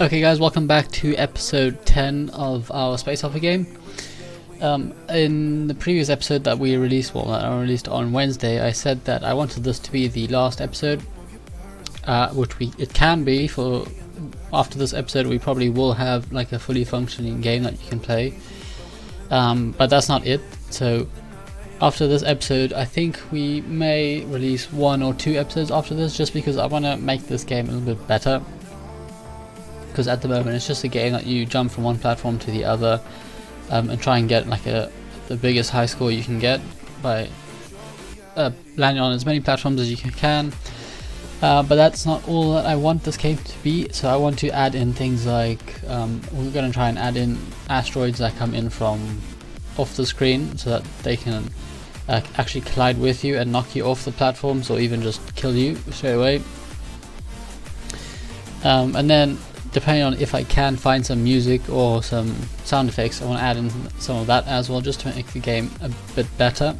Okay guys, welcome back to episode 10 of our Space Opera game. In the previous episode that we released, that I released on Wednesday, I said that I wanted this to be the last episode, it can be. For after this episode we probably will have like a fully functioning game that you can play, but that's not it. So after this episode I think we may release 1 or 2 episodes after this, just because I want to make this game a little bit better. Because at the moment it's just a game that you jump from one platform to the other, and try and get like the biggest high score you can get by landing on as many platforms as you can. But that's not all that I want this game to be. So I want to add in things like we're going to try and add in asteroids that come in from off the screen, so that they can actually collide with you and knock you off the platforms, or even just kill you straight away. And then depending on if I can find some music or some sound effects, I want to add in some of that as well, just to make the game a bit better.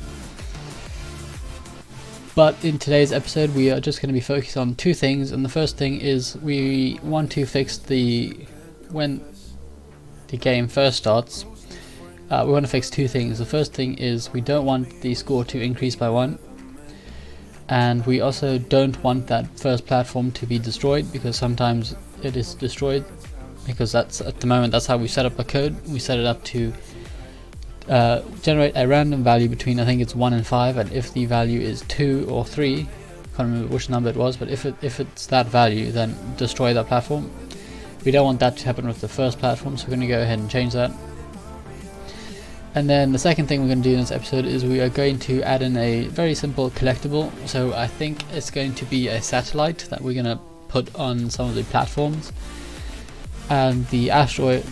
But in today's episode we are just going to be focused on 2 things, and the first thing is we want to fix when the game first starts. We want to fix 2 things. The first thing is we don't want the score to increase by 1, and we also don't want that first platform to be destroyed, because sometimes it is destroyed, because that's at the moment that's how we set up a code. We set it up to generate a random value between, I think it's 1 and 5, and if the value is 2 or 3, I can't remember which number it was, but if it's that value, then destroy that platform. We don't want that to happen with the first platform, so we're going to go ahead and change that. And then the second thing we're going to do in this episode is we are going to add in a very simple collectible. So I think it's going to be a satellite that we're going to put on some of the platforms, and the astronaut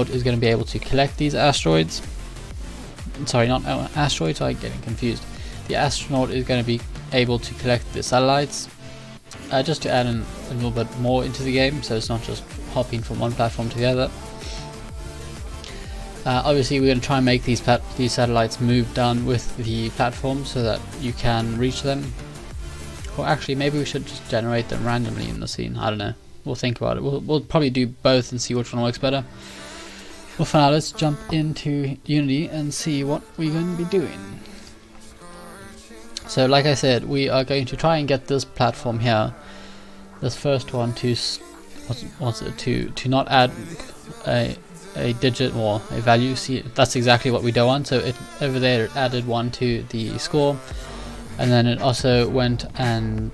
is going to be able to collect these asteroids. Sorry, not asteroids, I'm getting confused. The astronaut is going to be able to collect the satellites, just to add in a little bit more into the game, so it's not just hopping from one platform to the other. Obviously we're going to try and make these satellites move down with the platform so that you can reach them. Or actually maybe we should just generate them randomly in the scene, I don't know. We'll think about it. We'll probably do both and see which one works better. Well, for now let's jump into Unity and see what we're going to be doing. So like I said, we are going to try and get this platform here, this first one, to to not add a digit or a value. See, that's exactly what we don't want. So it over there it added 1 to the score, and then it also went and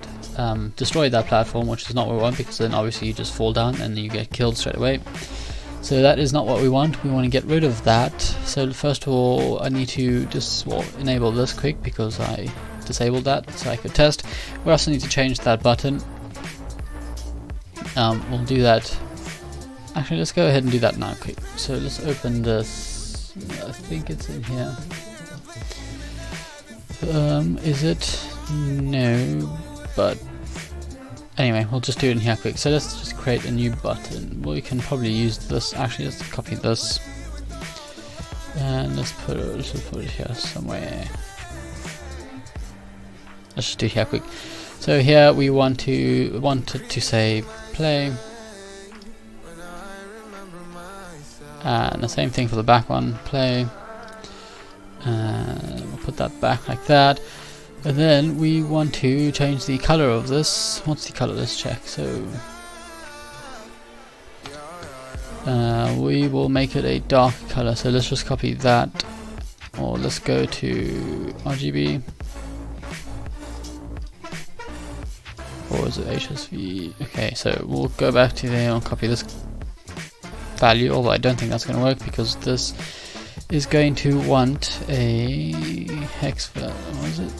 destroyed that platform, which is not what we want, because then obviously you just fall down and you get killed straight away. So that is not what we want. We want to get rid of that. So first of all I need to just enable this quick, because I disabled that so I could test. We also need to change that button. We'll do that. Actually, let's go ahead and do that now quick. So let's open this. I think it's in here. Is it? No, but anyway, we'll just do it in here quick. So let's just create a new button. Well, we can probably use this. Actually, let's copy this and let's put it here somewhere. Let's just do it here quick. So here we want it to say play. And the same thing for the back one, play. And we'll put that back like that. And then we want to change the color of this. What's the color? Let's check. So we will make it a dark color. So let's just copy that, or let's go to RGB, or is it HSV? Okay, so we'll go back to there and copy this value, although I don't think that's going to work, because this is going to want a hex value. What is it?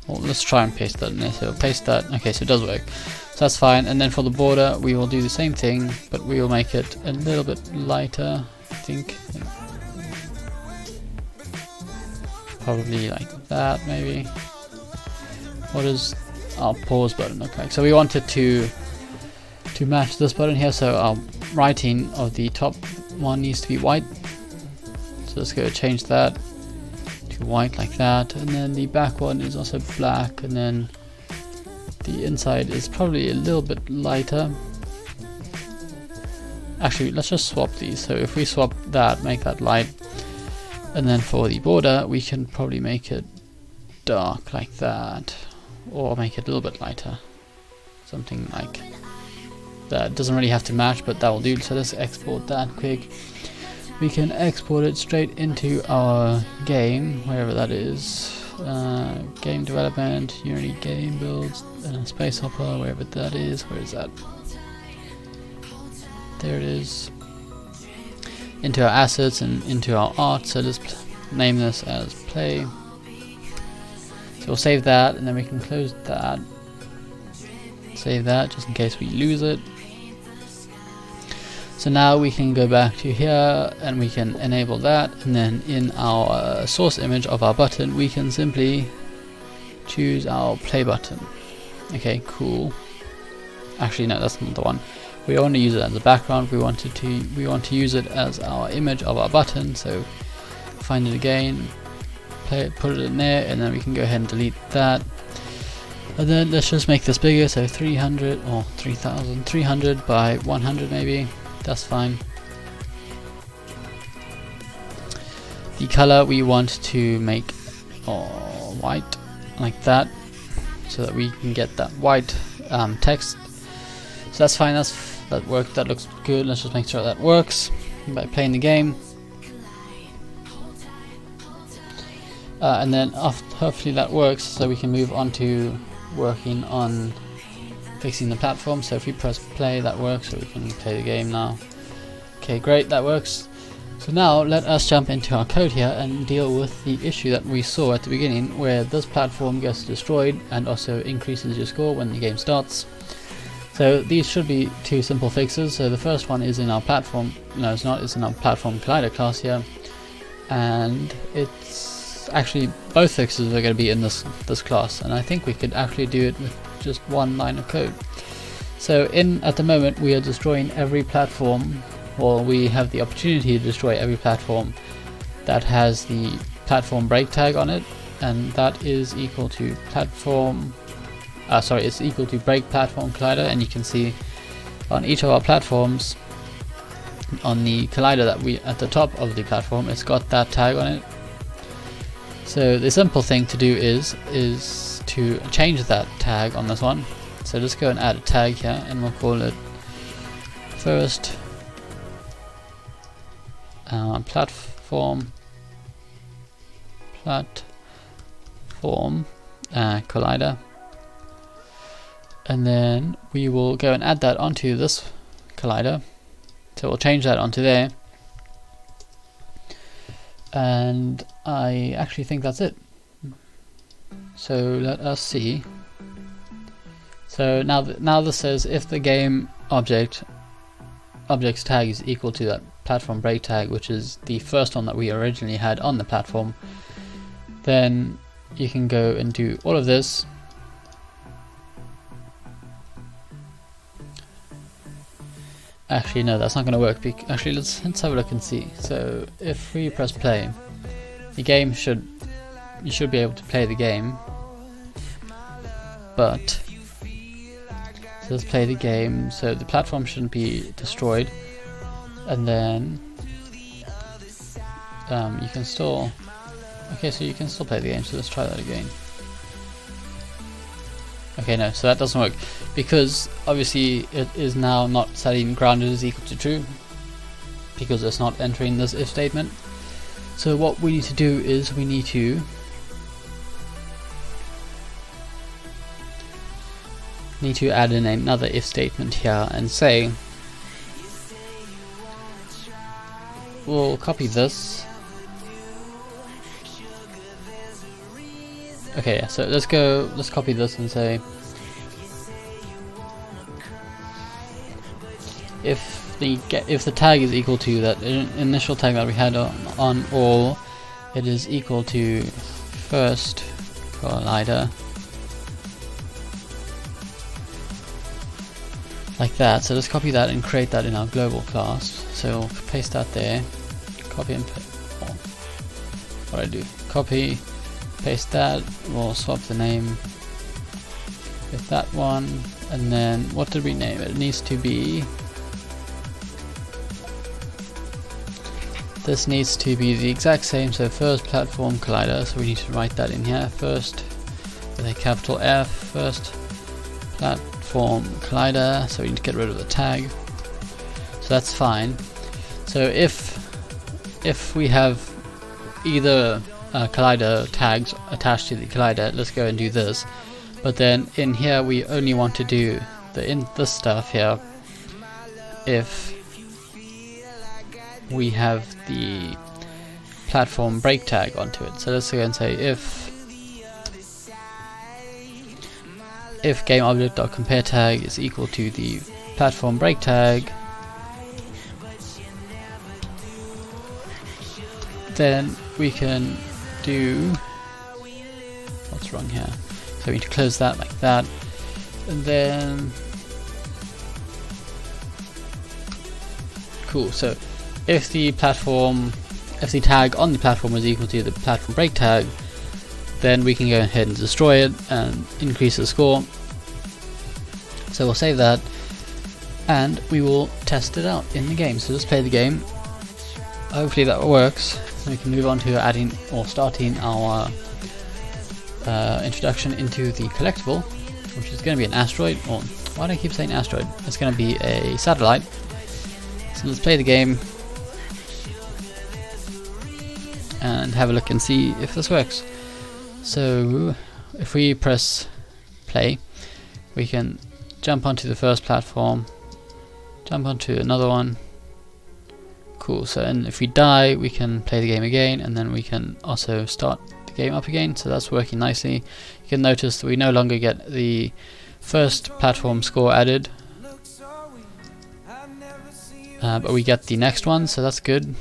Well, let's try and paste that in there. So paste that. Okay, so it does work. So that's fine. And then for the border we will do the same thing, but we will make it a little bit lighter, I think. Probably like that, maybe. What is our pause button look like? So we want it to match this button here, so our writing of the top one needs to be white. So let's go change that to white like that, and then the back one is also black, and then the inside is probably a little bit lighter. Actually, let's just swap these. So if we swap that, make that light, and then for the border we can probably make it dark like that, or make it a little bit lighter, something like that. Doesn't really have to match, but that will do. So let's export that quick. We can export it straight into our game, wherever that is. Game development, Unity game builds, Space Hopper, wherever that is. Where is that? There it is. Into our assets and into our art. So let's name this as play. So we'll save that, and then we can close that. Save that just in case we lose it. So now we can go back to here and we can enable that, and then in our source image of our button we can simply choose our play button. Okay, cool. Actually no, that's not the one. We want to use it as a background. We want to use it as our image of our button. So find it again, put it in there, and then we can go ahead and delete that. And then let's just make this bigger, so 300 or 3300 by 100 maybe. That's fine. The color we want to make white, like that, so that we can get that white text. So that's fine. That worked. That looks good. Let's just make sure that works by playing the game. And then hopefully that works, so we can move on to working on fixing the platform. So if we press play, that works, so we can play the game now. Okay, great, that works. So now let us jump into our code here and deal with the issue that we saw at the beginning, where this platform gets destroyed and also increases your score when the game starts. So these should be two simple fixes. So the first one is in our platform, no it's not, it's in our platform collider class here, and it's actually both fixes are going to be in this class, and I think we could actually do it with just one line of code. So at the moment we are destroying every platform, or we have the opportunity to destroy every platform that has the platform break tag on it, and that is equal to platform it's equal to break platform collider. And you can see on each of our platforms, on the collider that we at the top of the platform, it's got that tag on it. So the simple thing to do is to change that tag on this one. So just go and add a tag here, and we'll call it first platform collider, and then we will go and add that onto this collider. So we'll change that onto there, and I actually think that's it. So let us see. So now this says if the game object's tag is equal to that platform break tag, which is the first one that we originally had on the platform, then you can go and do all of this. Actually no, that's not going to work. Actually let's have a look and see. So if we press play, the game you should be able to play the game, but let's play the game, so the platform shouldn't be destroyed, and then you can still, okay, so you can still play the game. So let's try that again. Okay, no, so that doesn't work, because obviously it is now not setting grounded is equal to true, because it's not entering this if statement. So what we need to do is we need to add in another if statement here and say, we'll copy this. Okay, so let's copy this and say, if the tag is equal to that initial tag that we had on all, it is equal to first collider, like that. So let's copy that and create that in our global class. So we'll paste that there, copy and paste. What do I do? Copy, paste that. We'll swap the name Get that one, and then what did we name it? It needs to be. This needs to be the exact same. So first platform collider. So we need to write that in here first with a capital F. First platform collider. So we need to get rid of the tag. So that's fine. So if we have either collider tags attached to the collider, let's go and do this. But then in here we only want to do this stuff here if we have the platform break tag onto it. So let's go and say if GameObject.compare tag is equal to the platform break tag, then we can do, what's wrong here? So we need to close that like that, and then cool. So if the tag on the platform is equal to the platform break tag, then we can go ahead and destroy it and increase the score. So we'll save that and we will test it out in the game. So let's play the game. Hopefully that works. We can move on to adding or starting our introduction into the collectible, which is going to be an asteroid. Or why do I keep saying asteroid? It's going to be a satellite. So let's play the game and have a look and see if this works. So if we press play, we can jump onto the first platform, jump onto another one. Cool. So and if we die, we can play the game again, and then we can also start the game up again. So that's working nicely. You can notice that we no longer get the first platform score added, but we get the next one, so that's good.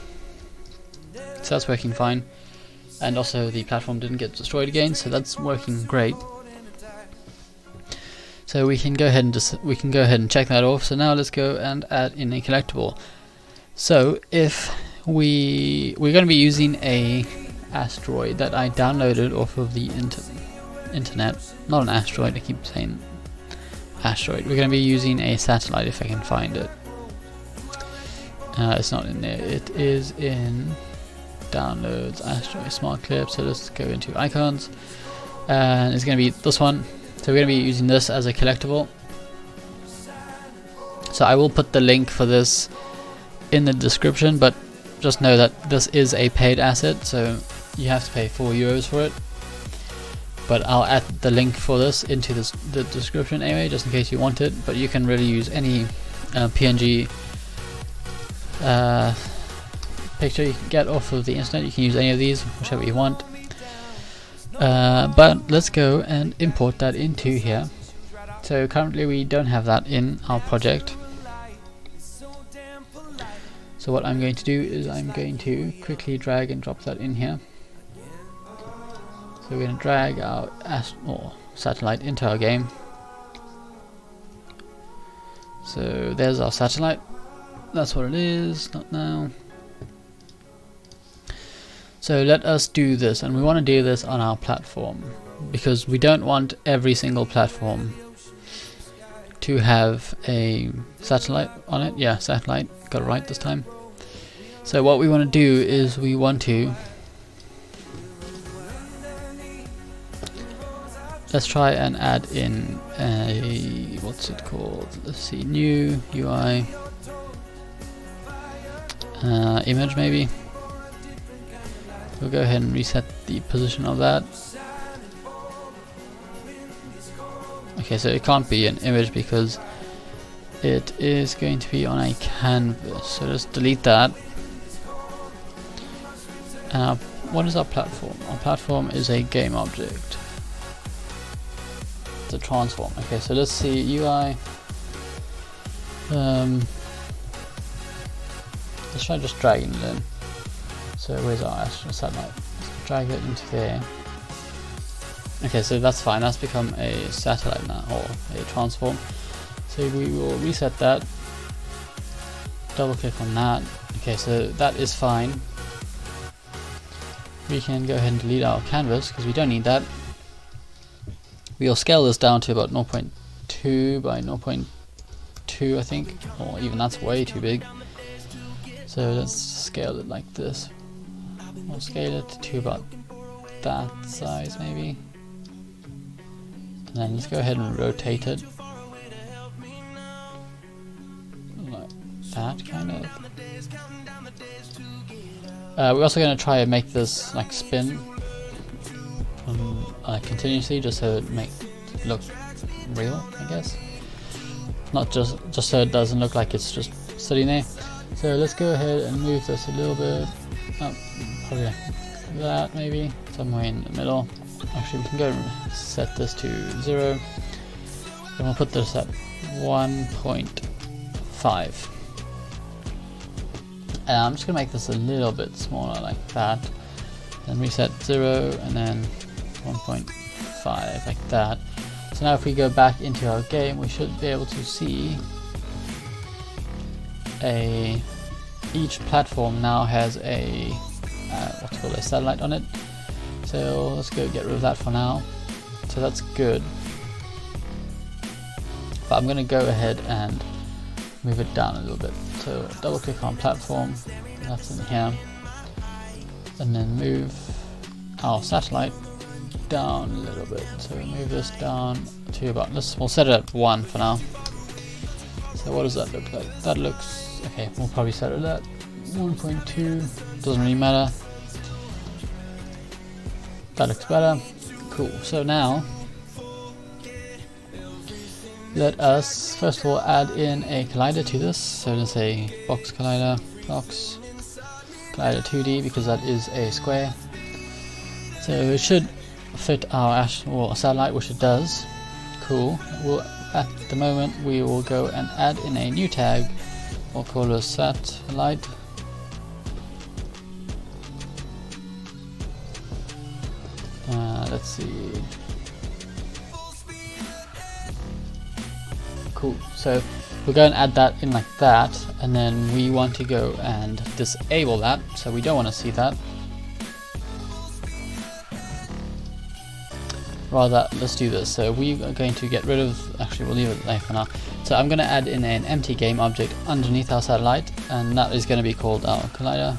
So that's working fine. And also the platform didn't get destroyed again, so that's working great. So we can go ahead and check that off. So now let's go and add in a collectible. So if we're going to be using a asteroid that I downloaded off of the internet, not an asteroid, I keep saying asteroid. We're going to be using a satellite if I can find it. It's not in there. It is in downloads, asteroid, smart clip. So let's go into icons, and it's going to be this one. So we're going to be using this as a collectible. So I will put the link for this in the description, but just know that this is a paid asset, so you have to pay €4 for it. But I'll add the link for this into the description anyway, just in case you want it. But you can really use any PNG picture you can get off of the internet. You can use any of these, whichever you want. But let's go and import that into here. So currently we don't have that in our project. So what I'm going to do is I'm going to quickly drag and drop that in here. So we're going to drag our satellite into our game. So there's our satellite. That's what it is, not now. So let us do this, and we want to do this on our platform because we don't want every single platform to have a satellite on it. Yeah, satellite, got it right this time. So what we want to do is we want to, let's try and add in a, what's it called, let's see, new UI image maybe. We'll go ahead and reset the position of that. Okay, so it can't be an image because it is going to be on a canvas, so let's delete that. What is our platform? Our platform is a game object. It's a transform. Okay, so let's see UI. Let's try just dragging it in. So where's our satellite? Let's drag it into there. Okay, so that's fine. That's become a satellite now, or a transform. So we will reset that. Double click on that. Okay, so that is fine. We can go ahead and delete our canvas because we don't need that. We'll scale this down to about 0.2 by 0.2, I think, or even that's way too big. So let's scale it like this. We'll scale it to about that size maybe. And then let's go ahead and rotate it. Like that, kind of. We're also going to try and make this like spin continuously, just so it makes it look real, I guess. Not just so it doesn't look like it's just sitting there. So let's go ahead and move this a little bit up, probably like that, maybe somewhere in the middle. Actually, we can go and set this to 0, and we'll put this at 1.5. And I'm just gonna make this a little bit smaller, like that. Then reset 0, and then 1.5, like that. So now if we go back into our game, we should be able to see each platform now has a what's called a satellite on it. So let's go get rid of that for now. So that's good. But I'm going to go ahead and move it down a little bit. So double click on platform, that's in here, and then move our satellite down a little bit. So move this down to about this. We'll set it at 1 for now. So what does that look like? That looks okay. We'll probably set it at 1.2. Doesn't really matter. That looks better. Cool. So now let us first of all add in a collider to this. So let's say box collider 2D, because that is a square. So it should fit our satellite, which it does. Cool. At the moment we will go and add in a new tag. We'll call it satellite. Let's see. Cool. So we'll go and add that in like that, and then we want to go and disable that. So we don't want to see that. Rather, let's do this. So we are going to get rid of, actually we'll leave it there for now. So I'm going to add in an empty game object underneath our satellite, and that is going to be called our collider.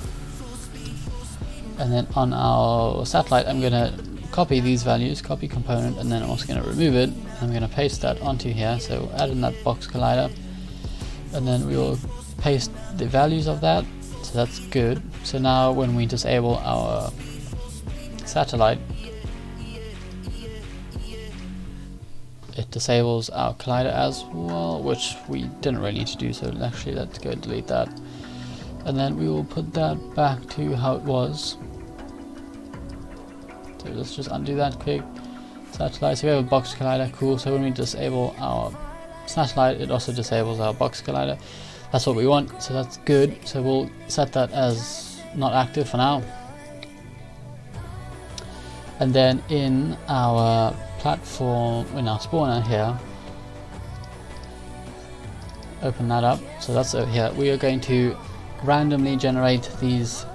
And then on our satellite I'm going to copy these values, copy component, and then I'm also going to remove it. I'm going to paste that onto here. So add in that box collider, and then we will paste the values of that. So that's good. So now when we disable our satellite, it disables our collider as well, which we didn't really need to do. So actually let's go delete that, and then we will put that back to how it was. So let's just undo that quick. Satellite, so we have a box collider, cool. So when we disable our satellite, it also disables our box collider. That's what we want, so that's good. So we'll set that as not active for now. And then in our platform, in our spawner here, open that up. So that's over here. We are going to randomly generate these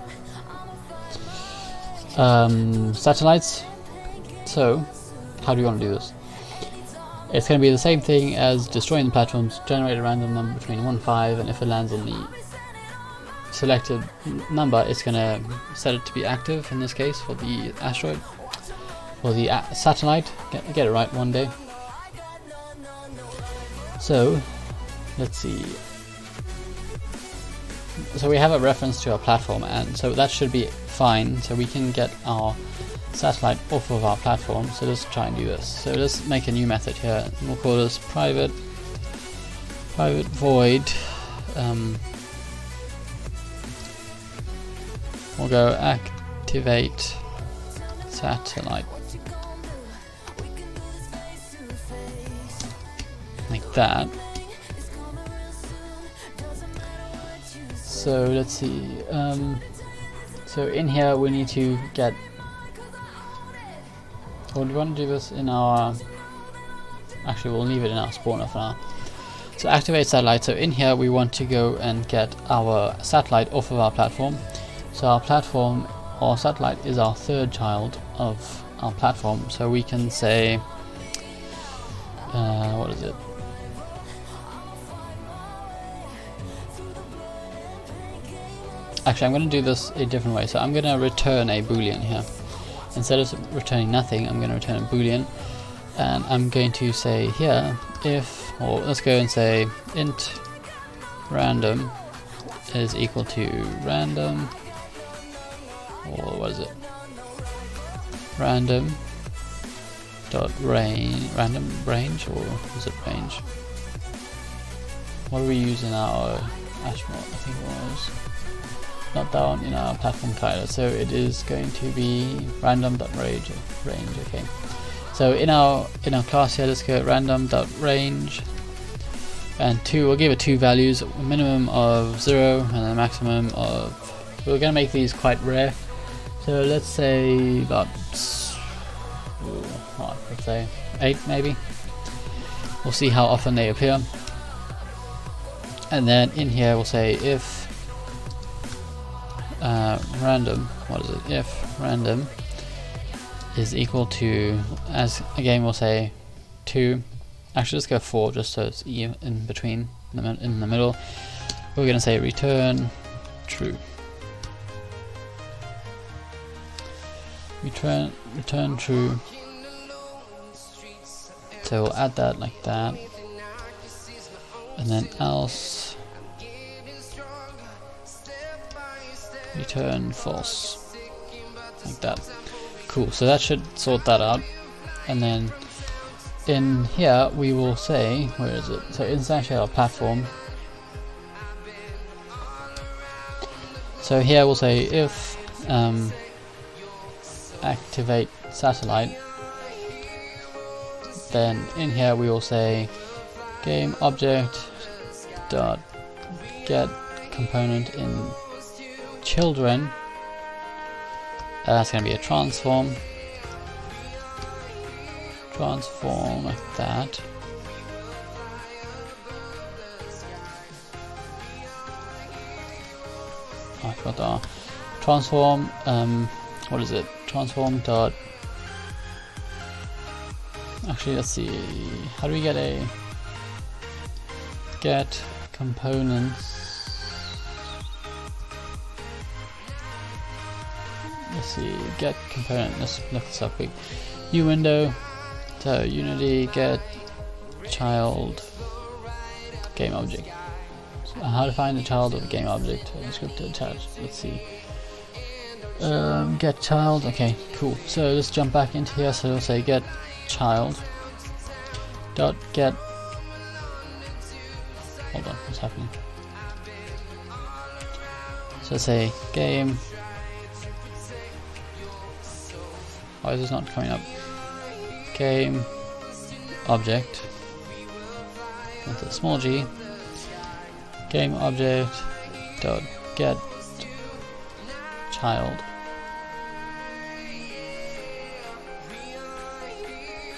satellites. So how do you want to do this? It's going to be the same thing as destroying the platforms. Generate a random number between 1 and 5, and if it lands on the selected number, it's going to set it to be active in this case for the asteroid, or the satellite. Get it right one day. So let's see. So we have a reference to our platform, and so that should be fine. So we can get our satellite off of our platform. So let's try and do this. So let's make a new method here. We'll call this private void. We'll go activate satellite, like that. So let's see. So in here we need to get. Well, we want to do this in our. Actually, we'll leave it in our spawner for now. So activate satellite. So in here we want to go and get our satellite off of our platform. So our platform or satellite is our third child of our platform. So we can say it? Actually, I'm going to do this a different way. So I'm going to return a boolean here. Instead of returning nothing, I'm going to return a boolean, and I'm going to say here if, or let's go and say int random is equal to random, or what is it? Random dot random range, or is it range? What do we use in our astronaut? I think it was not down in our platform title, so it is going to be random.range. Okay, so in our class here, let's go random.range, and we'll give it two values, a minimum of 0 and a maximum of, we're going to make these quite rare, so let's say about let's say 8 maybe. We'll see how often they appear, and then in here we'll say if random, what is it? If random is equal to, as again we'll say 2. Actually, let's go 4 just so it's in between, in the middle. We're going to say return true. Return true. So we'll add that like that, and then else return false, like that. Cool, so that should sort that out. And then in here we will say, where is it? So inside our platform, so here we'll say if activate satellite, then in here we will say game object dot get component in children. That's going to be a transform like that. I forgot the transform. What is it? Transform dot. Actually, let's see. How do we get a get components? Let's see, get component, let's look this up quick. New window, so Unity get child game object. So how to find the child of a game object, script to attach, let's see. Get child, okay, cool. So let's jump back into here, so we'll say get child dot get, hold on, what's happening? So say game, why is this not coming up? Game object with a small g, game object dot get child.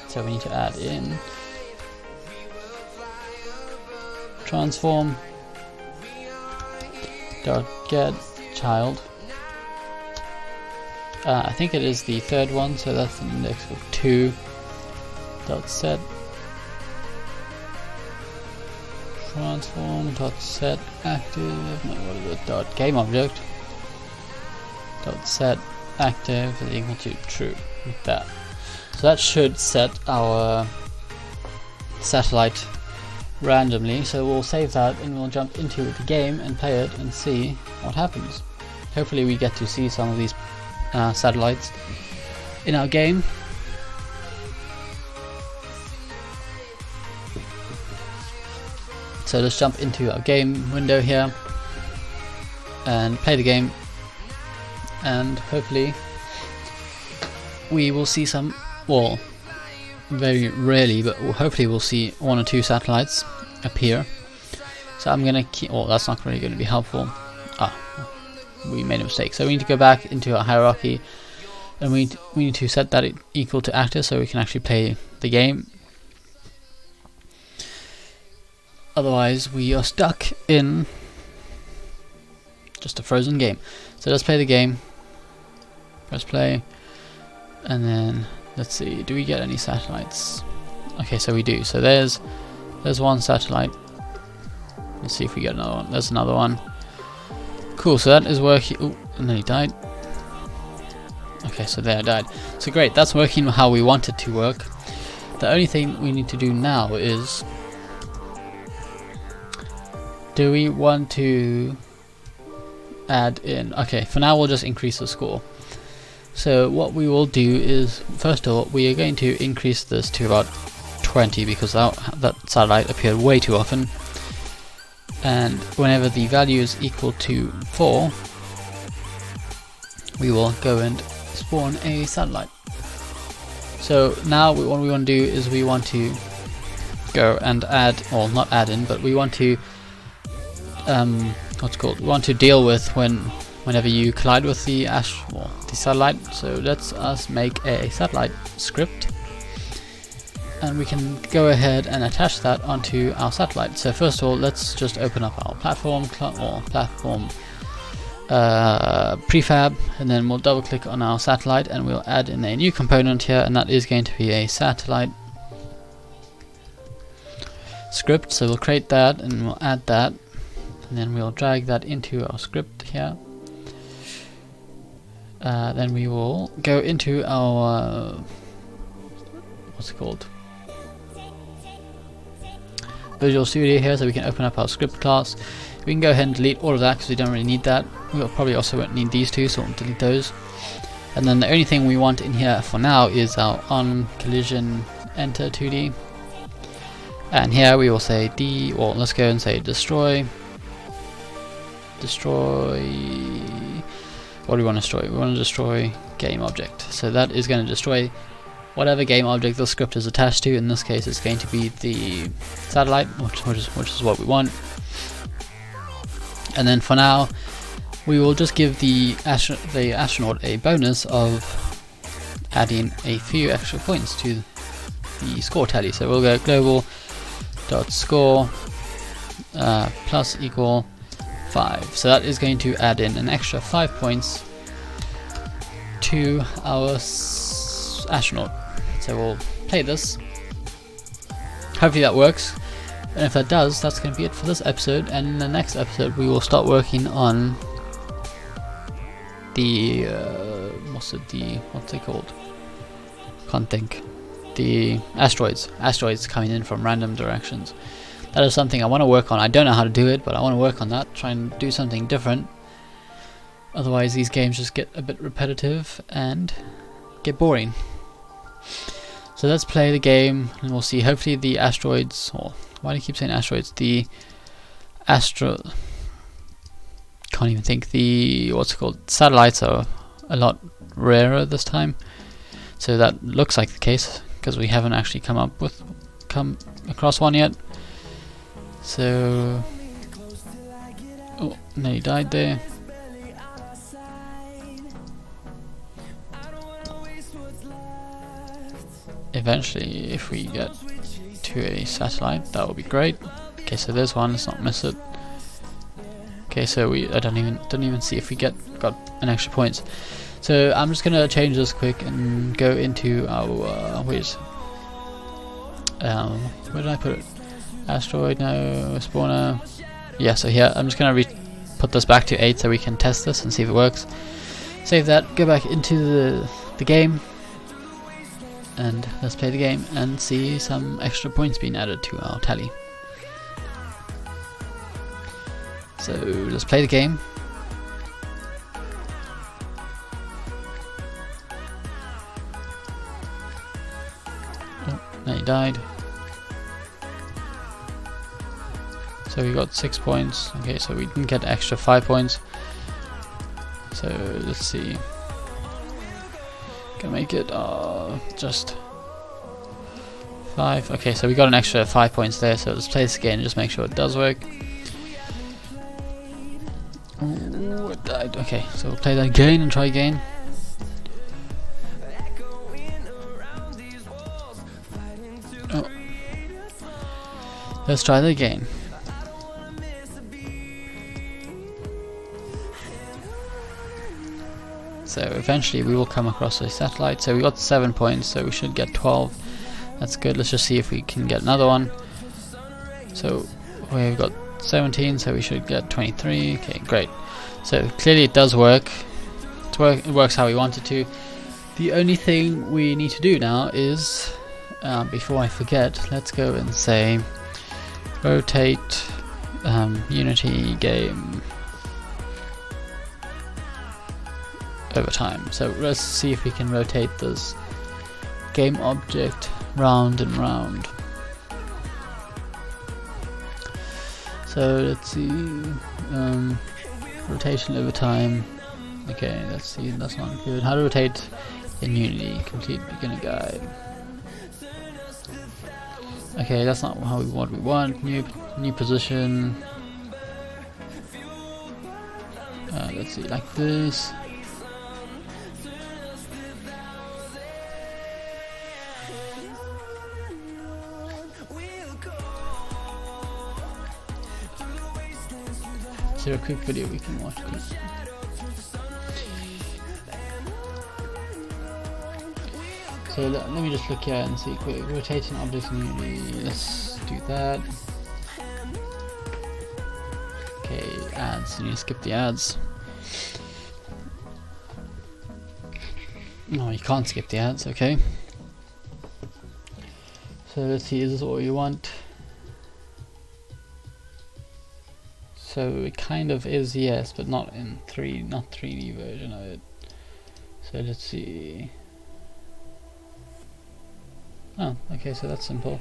So we need to add in transform dot get child. I think it is the third one, so that's the index of 2 dot set transform dot set active, no, what is it, dot game object dot set active is equal to true, like that. So that should set our satellite randomly, so we'll save that and we'll jump into the game and play it and see what happens. Hopefully we get to see some of these satellites in our game. So let's jump into our game window here and play the game, and hopefully we will see some, well, very rarely, but hopefully we'll see 1 or 2 satellites appear. So I'm gonna keep, well, that's not really going to be helpful. We made a mistake, so we need to go back into our hierarchy, and we need to set that equal to active so we can actually play the game. Otherwise we are stuck in just a frozen game. So let's play the game, press play, and then let's see, do we get any satellites? Okay, so we do. So there's There's one satellite. Let's see if we get another one. There's another one. Cool, so that is working. Ooh, and then he died. Okay, so there, I died. So great, that's working how we want it to work. The only thing we need to do now is, do we want to add in, okay, for now we'll just increase the score. So what we will do is, first of all, we are going to increase this to about 20 because that satellite appeared way too often. And whenever the value is equal to 4, we will go and spawn a satellite. So now what we want to do is we want to go and add, or not add in, but we want to we want to deal with whenever you collide with the satellite. So let's us make a satellite script, and we can go ahead and attach that onto our satellite. So first of all, let's just open up our platform prefab, and then we'll double click on our satellite and we'll add in a new component here, and that is going to be a satellite script. So we'll create that and we'll add that, and then we'll drag that into our script here. Then we will go into our Visual Studio here, so we can open up our script class. We can go ahead and delete all of that because we don't really need that. We'll probably also won't need these two, so we'll delete those. And then the only thing we want in here for now is our on collision enter 2D. And here we will say let's go and say destroy. What do we want to destroy? We want to destroy game object. So that is going to destroy whatever game object the script is attached to. In this case, it's going to be the satellite, which is what we want. And then for now, we will just give the astronaut a bonus of adding a few extra points to the score tally. So we'll go global.score plus equal 5. So that is going to add in an extra 5 points to our astronaut. So we'll play this. Hopefully that works. And if that does, that's going to be it for this episode. And in the next episode, we will start working on the what's it called? Can't think. The asteroids coming in from random directions. That is something I want to work on. I don't know how to do it, but I want to work on that. Try and do something different. Otherwise, these games just get a bit repetitive and get boring. So let's play the game, and we'll see. Hopefully, the asteroids. Or why do you keep saying asteroids? The can't even think. The satellites are a lot rarer this time. So that looks like the case because we haven't actually come across one yet. So, oh, no, he died there. Eventually, if we get to a satellite, that would be great. Okay, so there's one. Let's not miss it. Okay, so I don't even see if we got an extra points. So I'm just gonna change this quick and go into our where did I put it? Asteroid, no, spawner. Yeah, so here I'm just gonna put this back to 8 so we can test this and see if it works. Save that, go back into the game, and let's play the game and see some extra points being added to our tally. So let's play the game. Oh, no, he died. So we got 6 points. Okay, so we didn't get extra 5 points. So let's see. Can make it just 5. Okay, so we got an extra 5 points there. So let's play this again and just make sure it does work. Ooh, it died. Okay, so we'll play that again and try again. Oh. Let's try that again. So eventually we will come across a satellite. So we got 7 points, so we should get 12. That's good. Let's just see if we can get another one. So we've got 17, so we should get 23. Okay, great. So clearly it does work. It works how we want it to. The only thing we need to do now is, before I forget, let's go and say rotate Unity game over time. So let's see if we can rotate this game object round and round. So let's see, rotation over time. Okay, let's see, that's not good. How to rotate in Unity, complete beginner guide. Okay, that's not how we want. New position. Let's see, like this. Is there a quick video we can watch, please? So let me just look here and see quick. Rotating objects in Unity. Let's do that. Okay, ads. You need to skip the ads. No, you can't skip the ads. Okay. So let's see. Is this what you want? So it kind of is, yes, but not in 3D version of it. So let's see. Oh, okay, so that's simple.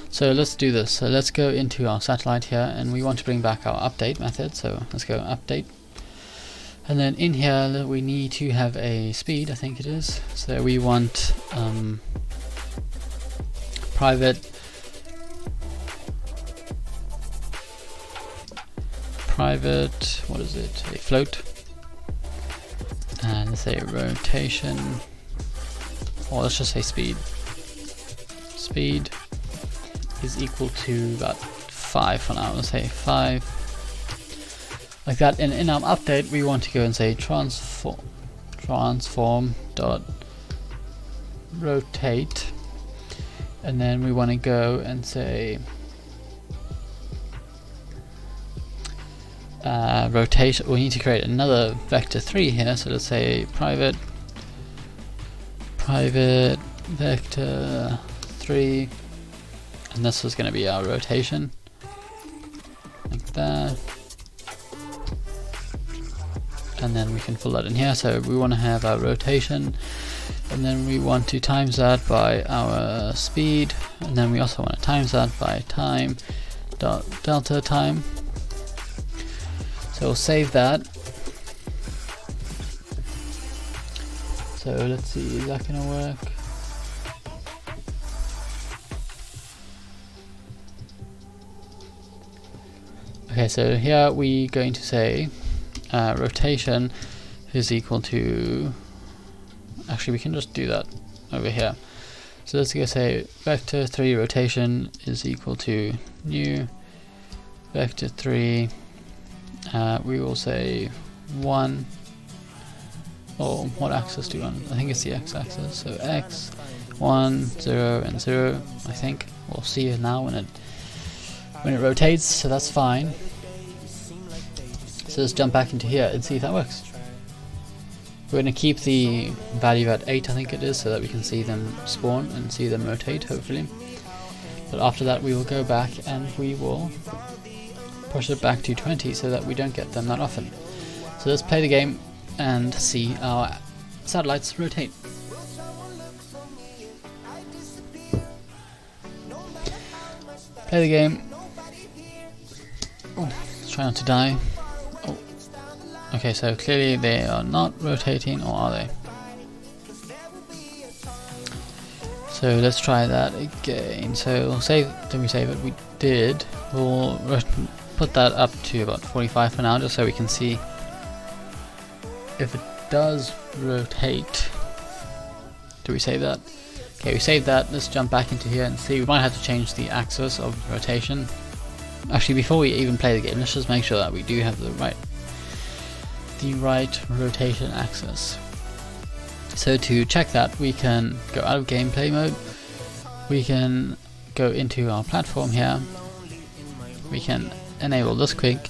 So let's do this. So let's go into our satellite here, and we want to bring back our update method. So let's go update, and then in here we need to have a speed, I think it is. So we want private what is it, a float, and let's say rotation, or let's just say speed is equal to about 5 for now. Let's say 5 like that. And in our update we want to go and say transform dot rotate, and then we want to go and say rotate. We need to create another vector 3 here, so let's say private vector 3, and this is going to be our rotation, like that. And then we can fill that in here. So we want to have our rotation, and then we want to times that by our speed, and then we also want to times that by time dot delta time. So we'll save that. So let's see, is that gonna work? Okay, so here we're going to say rotation is equal to, actually we can just do that over here. So let's go say vector 3 rotation is equal to new vector 3. We will say 1, or what axis do you want? I think it's the x-axis. So x, 1, 0, and 0. I think we'll see it now when it rotates. So that's fine. So let's jump back into here and see if that works. We're going to keep the value at 8, I think it is, so that we can see them spawn and see them rotate, hopefully. But after that we will go back and we will push it back to 20 so that we don't get them that often. So let's play the game and see our satellites rotate. Play the game. Oh, let's try not to die. Oh. Okay, so clearly they are not rotating, or are they? So let's try that again. So we'll save. Did we save it? We did. We'll put that up to about 45 for now, just so we can see if it does rotate. Do we save that? Okay, we saved that. Let's jump back into here and see. We might have to change the axis of rotation. Actually, before we even play the game, let's just make sure that we do have the right rotation axis. So to check that, we can go out of gameplay mode. We can go into our platform here, we can enable this quick,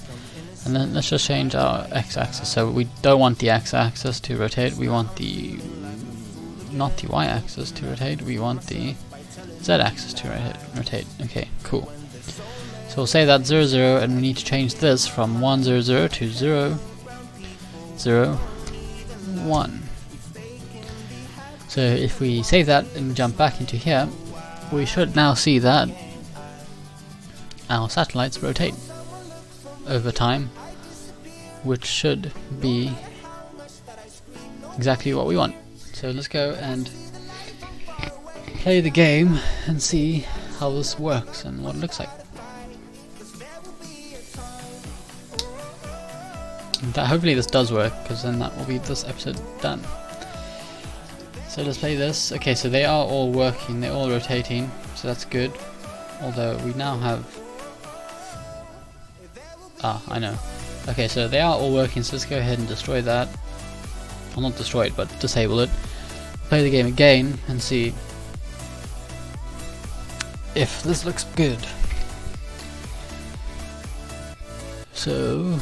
and then let's just change our x-axis. So we don't want the x-axis to rotate, we want the not the y-axis to rotate, we want the z-axis to rotate. Okay, cool. So we'll say that 0, 0, and we need to change this from 1, 0, 0 to 0, 0, 1. So if we save that and jump back into here, we should now see that our satellites rotate over time, which should be exactly what we want. So let's go and play the game and see how this works and what it looks like. Hopefully this does work, because then that will be this episode done. So let's play this. Okay, so they are all working, they're all rotating, so that's good. Although we now have... I know. Okay, so they are all working, so let's go ahead and destroy that. Well, not destroy it, but disable it. Play the game again and see if this looks good. So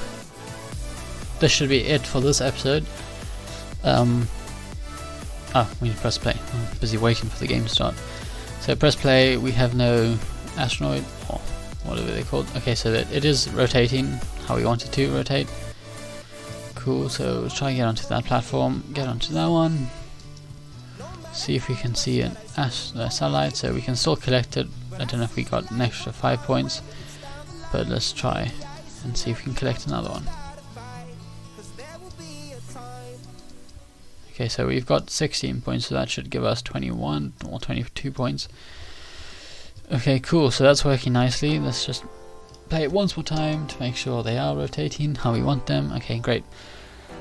this should be it for this episode. We need to press play. I'm busy waiting for the game to start. So press play. We have no astronaut, or whatever they're called. Okay, so that it is rotating how we want it to rotate. Cool. So let's try and get onto that platform. Get onto that one. See if we can see an satellite. So we can still collect it. I don't know if we got an extra 5 points, but let's try and see if we can collect another one. Okay, so we've got 16 points, so that should give us 21 or 22 points. Okay, cool, so that's working nicely. Let's just play it once more time to make sure they are rotating how we want them. Okay, great.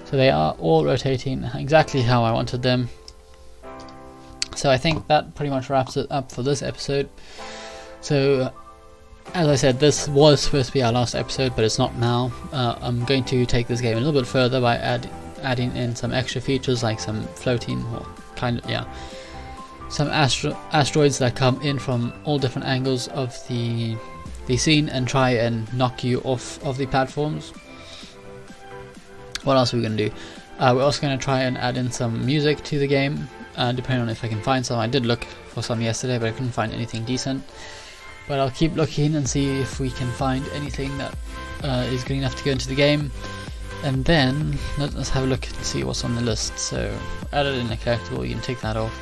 So they are all rotating exactly how I wanted them. So I think that pretty much wraps it up for this episode. So as I said, this was supposed to be our last episode, but it's not now. I'm going to take this game a little bit further by adding in some extra features, like some floating, or some asteroids that come in from all different angles of the scene and try and knock you off of the platforms. What else are we going to do? We're also going to try and add in some music to the game, depending on if I can find some. I did look for some yesterday, but I couldn't find anything decent. But I'll keep looking and see if we can find anything that is good enough to go into the game. And then let's have a look and see what's on the list. So added in a collectible, you can take that off.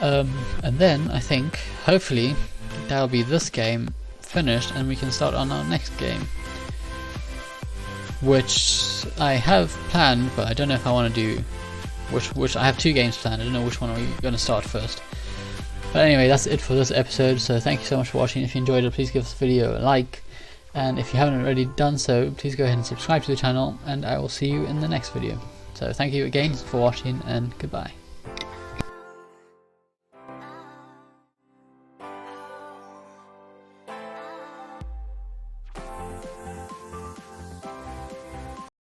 And then I think hopefully that'll be this game finished, and we can start on our next game, which I have planned, but I don't know if I want to do which. I have 2 games planned. I don't know which one are we going to start first. But anyway, that's it for this episode. So thank you so much for watching. If you enjoyed it, please give this video a like. And if you haven't already done so, please go ahead and subscribe to the channel, and I will see you in the next video. So thank you again for watching, and goodbye.